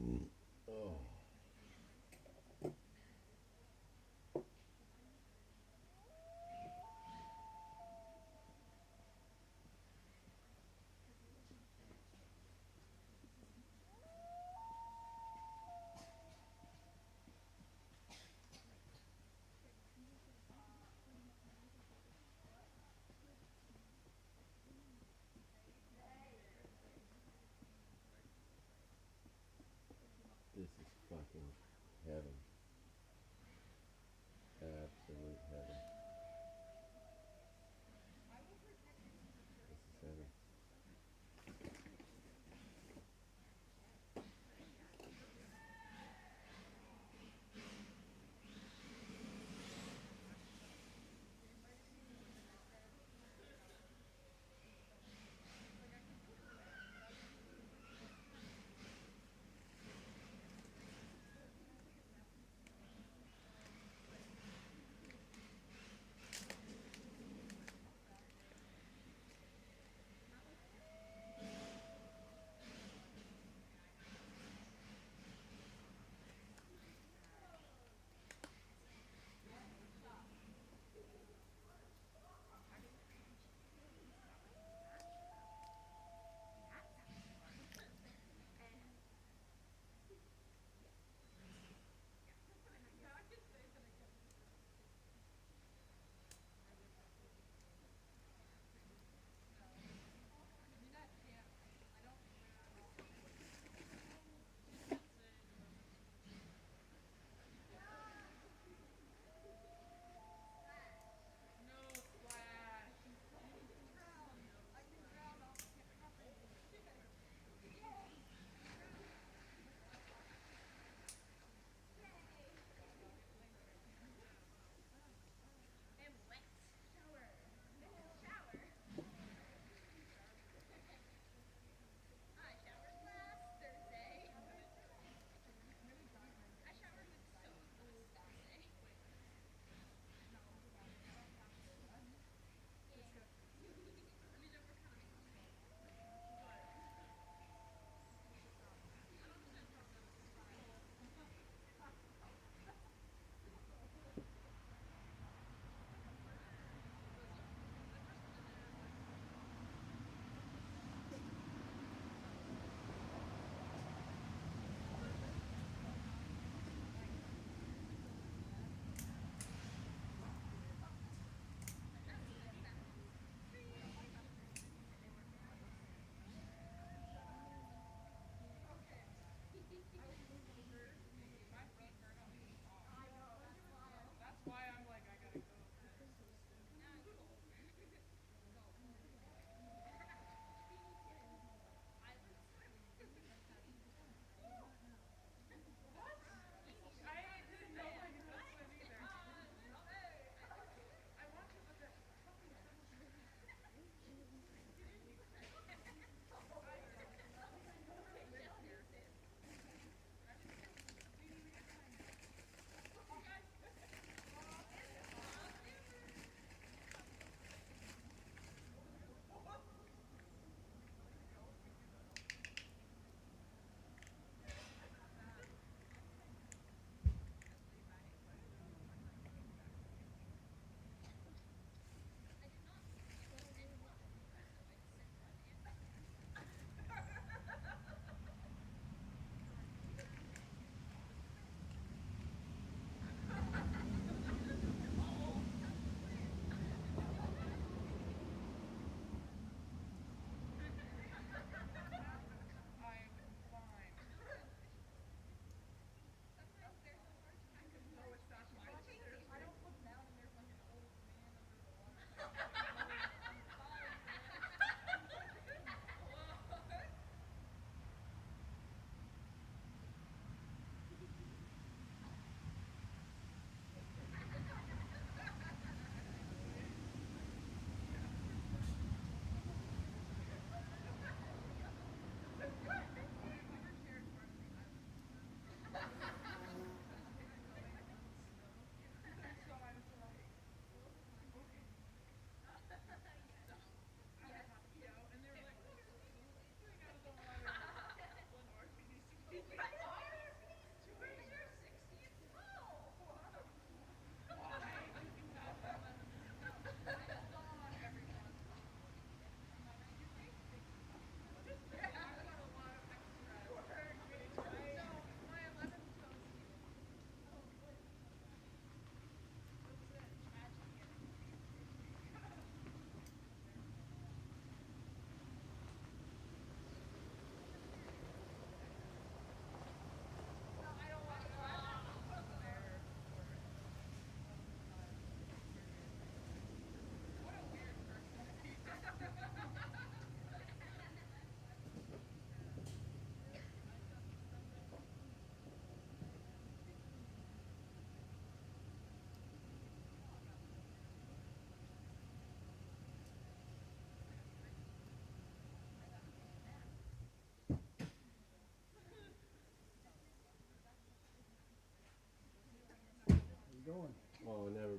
Oh, this is fucking heaven. Absolute heaven. This is heaven.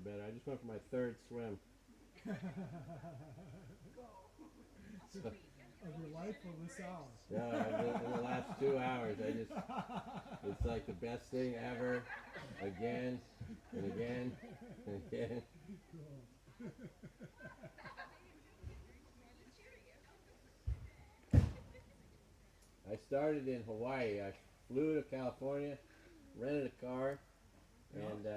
better. I just went for my third swim. So, Of your life or this hour? yeah, in the last 2 hours, it's like the best thing ever. Again and again and again. Cool. I started in Hawaii. I flew to California, rented a car, and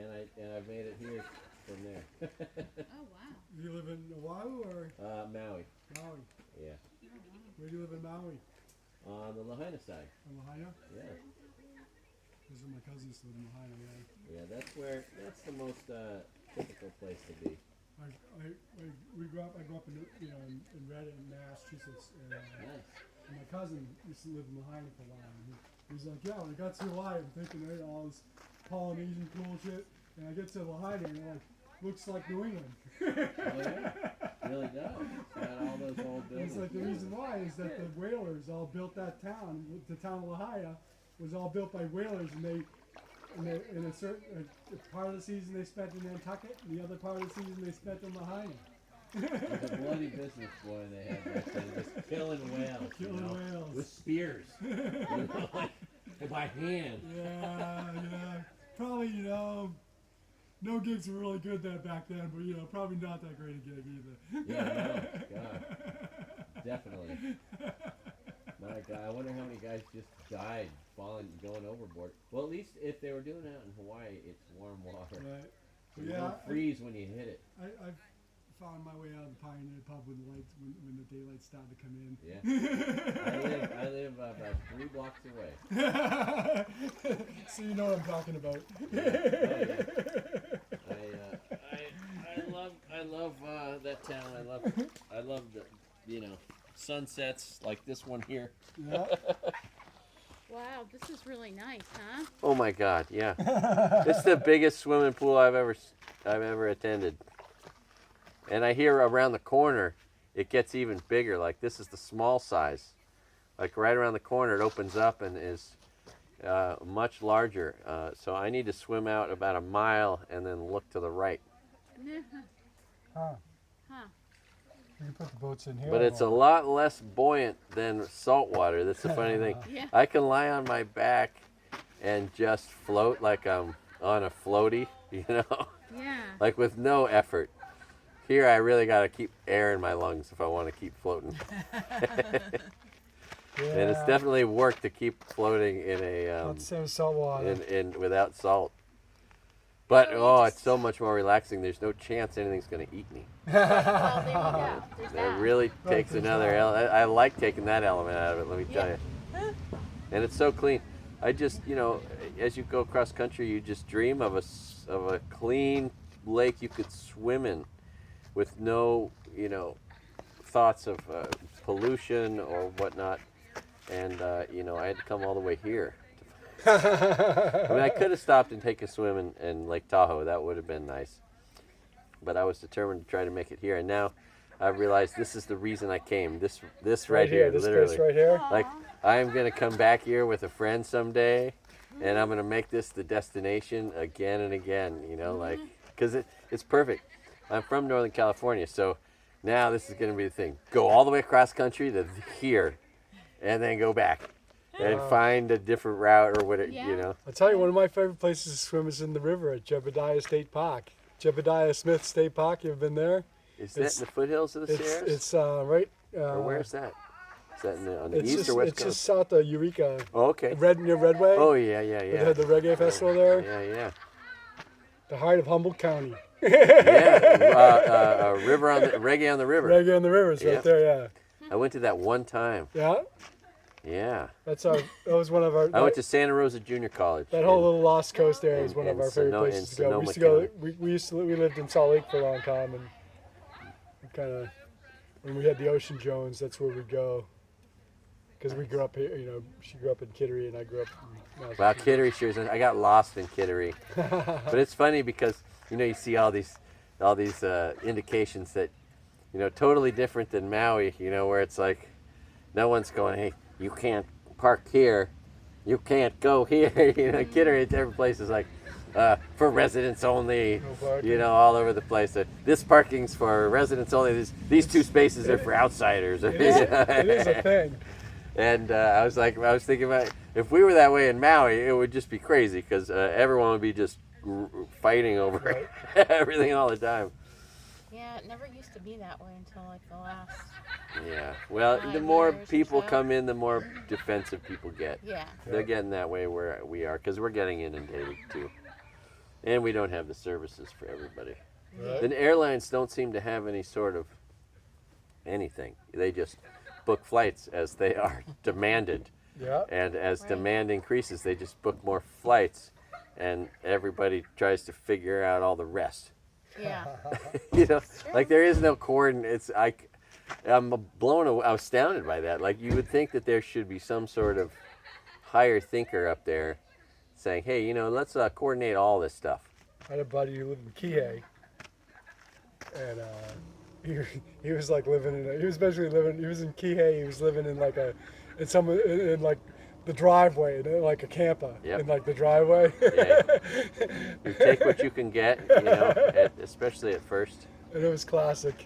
I've made it here from there. Oh, wow. Do you live in Oahu or Maui. Maui? Yeah. Oh, wow. Where do you live in Maui? On the Lahaina side. In Lahaina? Yeah. Those are my cousins live in Lahaina, yeah. Yeah, that's the most typical place to be. I grew up in in Redding, Massachusetts, and Nice. my cousin used to live in Lahaina for a while. And he's like, yeah, when I got to Hawaii, I'm thinking all this Polynesian cool shit, and I get to Lahaina and it like looks like New England. Oh yeah, really does. It's got all those old And buildings. it's like the reason why is that the whalers all built that town. The town of Lahaina was all built by whalers, and they in a certain part of the season they spent in Nantucket, and the other part of the season they spent in Lahaina. It was a bloody business, boy, they had back then. Just killing whales. Killing whales. With spears. Like by hand. Yeah. Probably, no gigs were really good back then, but, probably not that great a gig either. Yeah, no, God. Definitely. My God, I wonder how many guys just died falling, going overboard. Well, at least if they were doing it out in Hawaii, it's warm water. Right. So you don't freeze when you hit it. I've found my way out of the Pioneer Pub when the daylight started to come in. Yeah. I live about 3 blocks away. So you know what I'm talking about. Yeah. I love that town. I love the sunsets like this one here. Yeah. Wow, this is really nice, huh? Oh my God, yeah. It's the biggest swimming pool I've ever attended. And I hear around the corner it gets even bigger. Like this is the small size. Like right around the corner it opens up and is much larger. So I need to swim out about a mile and then look to the right. Huh. Huh. We can put the boats in here. But it's a lot less buoyant than salt water. That's the funny thing. Yeah. I can lie on my back and just float like I'm on a floaty, Yeah. like with no effort. Here I really got to keep air in my lungs if I want to keep floating. And it's definitely work to keep floating in a not the same as salt water. in without salt. But it's so much more relaxing. There's no chance anything's going to eat me. Well, there you go. There's That that. really takes there's another that. element. I like taking that element out of it, let me tell Yeah. you. And it's so clean. I just, as you go across country, you just dream of a clean lake you could swim in with no, thoughts of pollution or whatnot. And, I had to come all the way here. I mean, I could have stopped and taken a swim in Lake Tahoe. That would have been nice. But I was determined to try to make it here. And now I've realized this is the reason I came. This right here, this literally. place right here. Like, I'm going to come back here with a friend someday, and I'm going to make this the destination again and again, because it's perfect. I'm from Northern California, so now this is going to be the thing. Go all the way across country to here, and then go back. And find a different route or whatever, I'll tell you, one of my favorite places to swim is in the river at Jebediah State Park. Jebediah Smith State Park, you ever been there? Is that in the foothills of the Sierras? It's right. Or where's that? Is that on the east just, or west it's coast? just south of Eureka. Oh, okay. Near Redway. Oh, yeah. They had the reggae festival there. Yeah. The heart of Humboldt County. Yeah. River on the Reggae on the River. Reggae on the river is right there, yeah. I went to that one time. Yeah? Yeah. That was one of our... I went to Santa Rosa Junior College. That whole little Lost Coast area was one of our favorite Sonoma- places to go. We in used to go. Sonoma We lived in Salt Lake for a long time, and kind of when we had the Ocean Jones, that's where we'd go. Because we grew up here, she grew up in Kittery, and I grew up in Well, Kittery sure is. I got lost in Kittery, but it's funny because you see all these indications that totally different than Maui. Where it's like no one's going, hey, you can't park here, you can't go here. Kittery, every place is like, for residents only, No parking. you know, all over the place. This parking's for residents only. These 2 spaces are for outsiders. It is a thing. And I was thinking about if we were that way in Maui, it would just be crazy because everyone would be just fighting over everything all the time. Yeah, it never used to be that way until like the last. Yeah. Well, the 5 more years or people so. come in, the more defensive people get. Yeah. They're getting that way where we are because we're getting inundated too. And we don't have the services for everybody. Right. The airlines don't seem to have any sort of anything. They just book flights as they are demanded. Yeah. And as Right. demand increases, they just book more flights. And everybody tries to figure out all the rest. Yeah. You know, Sure. like there is no coordinates. I'm blown away. I'm astounded by that. Like you would think that there should be some sort of higher thinker up there saying, hey, you know, let's coordinate all this stuff. I had a buddy who lived in Kihei, and he was like living in. He was basically living. He was in Kihei. He was living in like in like the driveway, like a camper Yep. in like the driveway. Yeah. You take what you can get, you know, especially at first. And it was classic.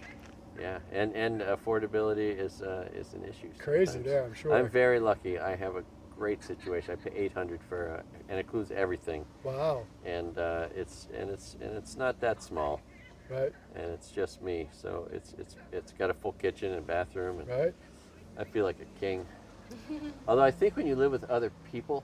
Yeah, and affordability is an issue. Crazy sometimes. there, I'm sure. I'm very lucky. I have a great situation. I pay $800 for, and it includes everything, Wow. and it's not that small, Right. and it's just me. So it's got a full kitchen and bathroom, and Right. I feel like a king. Although I think when you live with other people,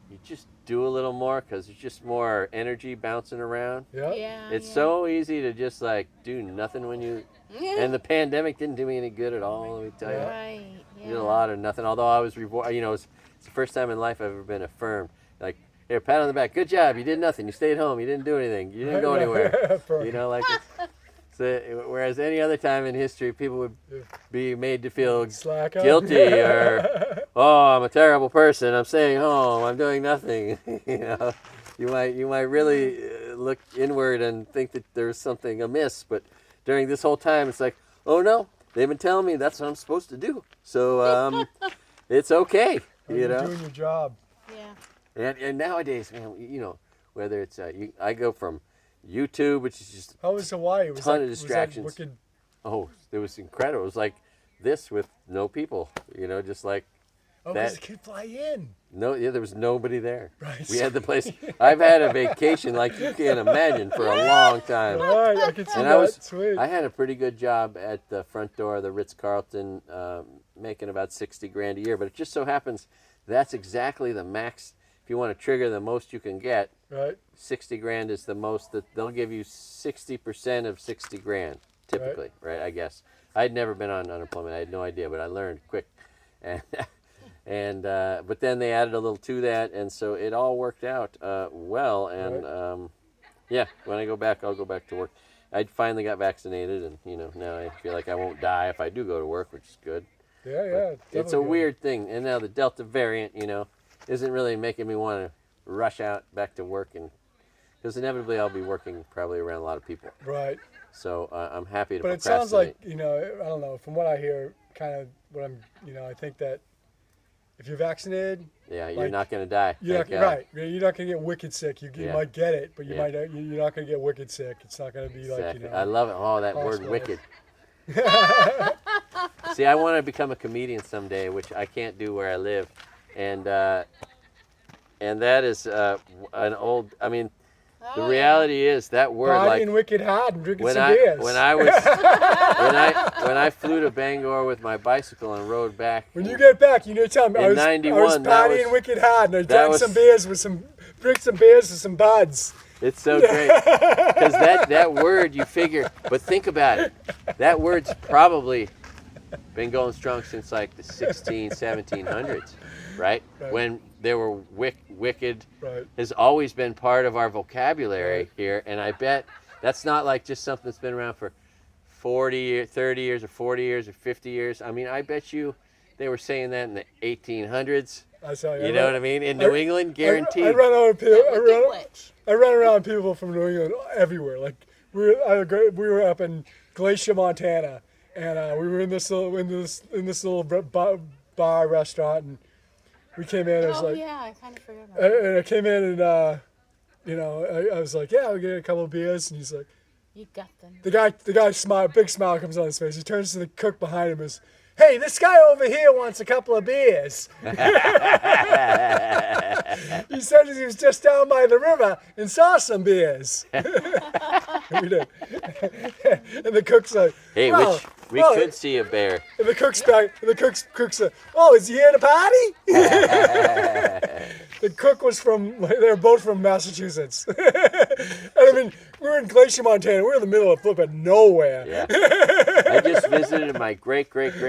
you just do a little more because there's just more energy bouncing around. Yeah. Yeah. It's yeah. so easy to just like do nothing when you. And the pandemic didn't do me any good at all. Let me tell you. Right. Yeah. I did a lot of nothing. Although I was rewarded, you know, it's the first time in life I've ever been affirmed. Like, here, pat on the back. Good job. You did nothing. You stayed home. You didn't do anything. You didn't go anywhere. You know, like. Whereas any other time in history, people would be made to feel Slack up. guilty or, oh, I'm a terrible person. I'm staying home. I'm doing nothing. You know, you might really look inward and think that there's something amiss. But during this whole time, it's like, oh no, they've been telling me that's what I'm supposed to do. So it's okay. You You're know. doing your job. Yeah. And nowadays, man, you know, whether it's I go from YouTube, which is just How was Hawaii? Was ton that, of was that distractions. wicked? oh, it was incredible. It was like this with no people. You know, just like Oh, that- because it could fly in. no, yeah, there was nobody there. Right. We had the place. I've had a vacation like you can't imagine for a long time. Right, I could see And that. Sweet. I had a pretty good job at the front door of the Ritz-Carlton, making about 60 grand a year. But it just so happens that's exactly the max. If you want to trigger the most you can get, Right. 60 grand is the most that they'll give you. 60% of 60 grand, typically, right? I guess I'd never been on unemployment. I had no idea, but I learned quick. And but then they added a little to that, and so it all worked out well. And yeah, when I go back, I'll go back to work. I finally got vaccinated, and you know now I feel like I won't die if I do go to work, which is good. Yeah, yeah. It's a definitely good. weird thing, and now the Delta variant, you know, isn't really making me want to rush out back to work, and because inevitably I'll be working probably around a lot of people. Right. So I'm happy to But it procrastinate. sounds like, you know, I don't know, from what I hear, kind of what I'm, you know, I think that if you're vaccinated, yeah, you're like, not going to die. you're thank not, God. right, you're not going to get wicked sick. You Yeah. might get it, but you Yeah. might not, you're not going to get wicked sick. It's not going to be like, Exactly. you know. I love it. Oh, that word hospital. wicked. See, I want to become a comedian someday, which I can't do where I live, and that is an old. I mean, the Oh, reality is that word, Partying like wicked hard and drinking when some I beers. when I was when I flew to Bangor with my bicycle and rode back. When you get back, you know, tell me, In I was 91, that partying was- wicked hard and I that drank was- some beers with drink some beers with some buds. It's so great because that word you figure, but think about it. That word's probably been going strong since like the 1700s, right? Right. When there were wicked Right. has always been part of our vocabulary Right. here, and I bet that's not like just something that's been around for 30 years or 40 years or 50 years. I mean, I bet you they were saying that in the 1800s. I saw You know what I mean? In New England, guaranteed. I run around people. Wicked. I run around people from New England everywhere. Like we were up in Glacier, Montana, and we were in this little bar restaurant, and we came in. It was Oh like, yeah, I kind of forgot about that. and I came in, and you know, I was like, yeah, I'll get a couple of beers, and he's like, You got them. the guy smile, big smile comes on his face. He turns to the cook behind him and says, hey, this guy over here wants a couple of beers. He said he was just down by the river and saw some beers. We did. And the cook's like, Hey, well, we well, could see a bear. And the cook's back. And the cook's like, oh, is he here to party? The cook was they're both from Massachusetts. And I mean, we were in Glacier, Montana. We were in the middle of flipping nowhere. Yeah. I just visited my great grandmother's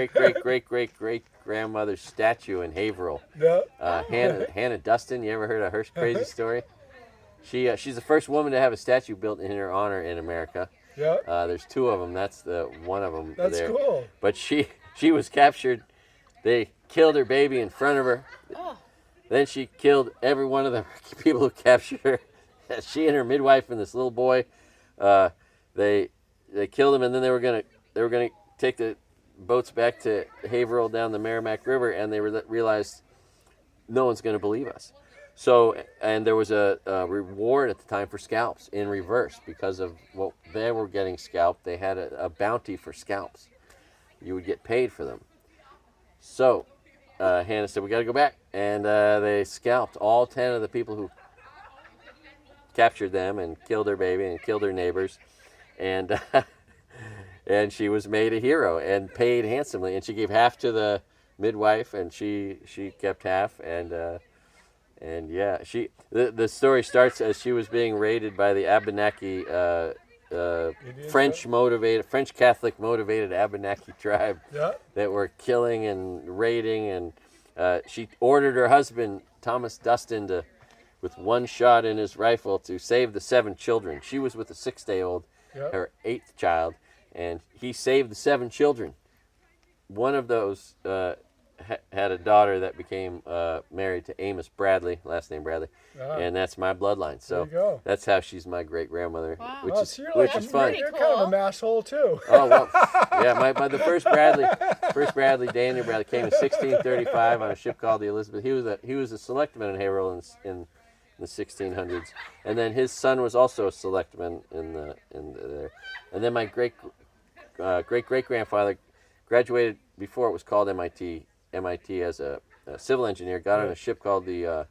statue in Haverhill. Yeah. Hannah Dustin. You ever heard of her crazy story? She's the first woman to have a statue built in her honor in America. Yeah. There's two of them. That's the one of them. That's there. cool. But she was captured. They killed her baby in front of her. Oh. Then she killed every one of the people who captured her. She and her midwife and this little boy, they killed him, and then they were gonna take the boats back to Haverhill down the Merrimack River, and they realized no one's gonna believe us. So, and there was a reward at the time for scalps in reverse because of what they were getting scalped. They had a bounty for scalps. You would get paid for them. So, Hannah said, we got to go back. And they scalped all 10 of the people who captured them and killed their baby and killed their neighbors. And and she was made a hero and paid handsomely. And she gave half to the midwife, and she kept half. And yeah, the story starts as she was being raided by the Abenaki French Catholic motivated Abenaki tribe that were killing and raiding, and she ordered her husband Thomas Dustin with one shot in his rifle to save the 7 children. She was with a 6-day-old, her 8th child, and he saved the 7 children. One of those had a daughter that became married to Amos Bradley, last name Bradley, and that's my bloodline. So that's how she's my great grandmother, Wow. which is fun. pretty You're cool. kind of an asshole too. Oh well, yeah. The first Bradley, Daniel Bradley, came in 1635 on a ship called the Elizabeth. He was a selectman in Haverhill in the 1600s, and then his son was also a selectman in there. And then my great grandfather graduated before it was called MIT as a civil engineer, got on a ship called the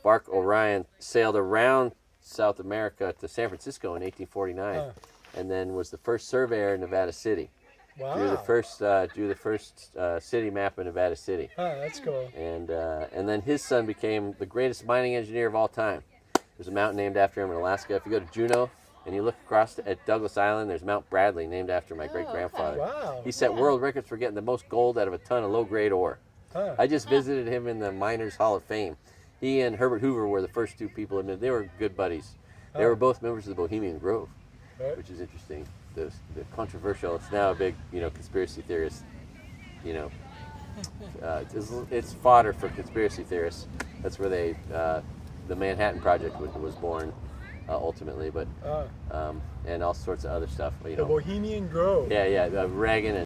Bark Orion, sailed around South America to San Francisco in 1849, and then was the first surveyor in Nevada City. Wow. Do the first city map of Nevada City. That's cool. And then his son became the greatest mining engineer of all time. There's a mountain named after him in Alaska. If you go to Juneau and you look across at Douglas Island, there's Mount Bradley, named after my great-grandfather. Okay. Wow. He set world records for getting the most gold out of a ton of low-grade ore. I just visited him in the Miners Hall of Fame. He and Herbert Hoover were the first 2 people admitted. They were good buddies. They were both members of the Bohemian Grove, which is interesting. The controversial. It's now a big, conspiracy theorist. It's fodder for conspiracy theorists. That's where the Manhattan Project was born, ultimately. But and all sorts of other stuff. The Bohemian Grove. Yeah, Reagan and